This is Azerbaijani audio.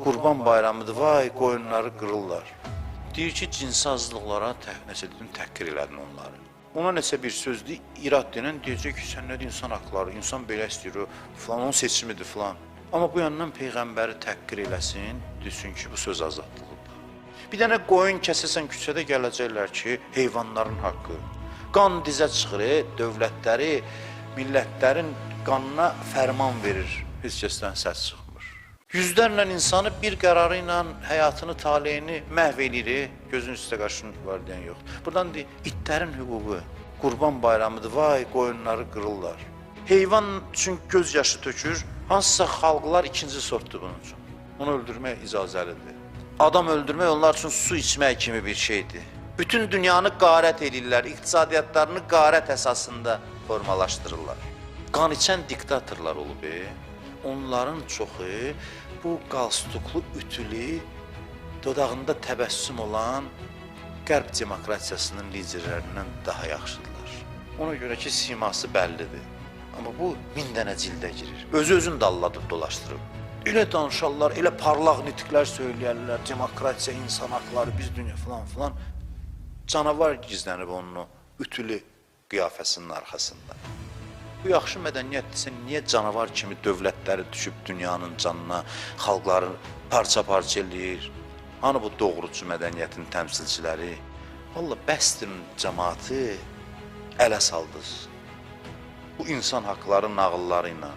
Qurban bayramıdır, vay qoyunları qırırlar. Deyir ki, cinsi azlıqlara təhqir elədin onları. Ona nəsə bir sözdür, irad denən deyəcək ki, sən nədir insan haqları, insan belə istəyir, falan, onun seçimidir falan. Amma bu yandan Peyğəmbəri təhqir eləsin, desin ki, bu söz azadlığıdır. Bir dənə qoyun kəsəsən küçədə gələcəklər ki, heyvanların haqqı. Qan dizə çıxır, dövlətləri, millətlərin qanına fərman verir, heç kəsdən səs çıxmır. Yüzlərlə insanı bir qərarı ilə həyatını, taleyini məhv edir, gözün üstə qaşın var deyən yox. Buradan deyir, itlərin hüququ, qurban bayramıdır, vay qoyunları qırırlar. Heyvan üçün göz yaşı tökür, hansısa xalqlar ikinci sortdur bunun üçün. Onu öldürmək icazəlidir. Adam öldürmək onlar üçün su içmək kimi bir şeydir. Bütün dünyanı qarət edirlər, iqtisadiyyatlarını qarət əsasında formalaşdırırlar. Qan içən diktatorlar olub, onların çoxu bu qalstuklu, ütülü, dodağında təbəssüm olan qərb demokratiyasının liderlərindən daha yaxşıdırlar. Ona görə ki, siması bəllidir. Amma bu min dənə cildə girir. Özü-özünü dalladıb, dolaşdırıb. Elə danışarlar, elə parlaq nitqlər söyləyərlər, demokratiya, insan haqları, biz dünya falan filan. Canavar gizlənib onun ütülü qiyafəsinin arxasında. Bu yaxşı mədəniyyətdirsə, niyə canavar kimi dövlətləri düşüb dünyanın canına, xalqları parça-parça eləyir? Hani bu doğrucu mədəniyyətin təmsilçiləri? Valla bəsdirin cəmaatı ələ saldınız. Bu insan haqları nağılları ilə.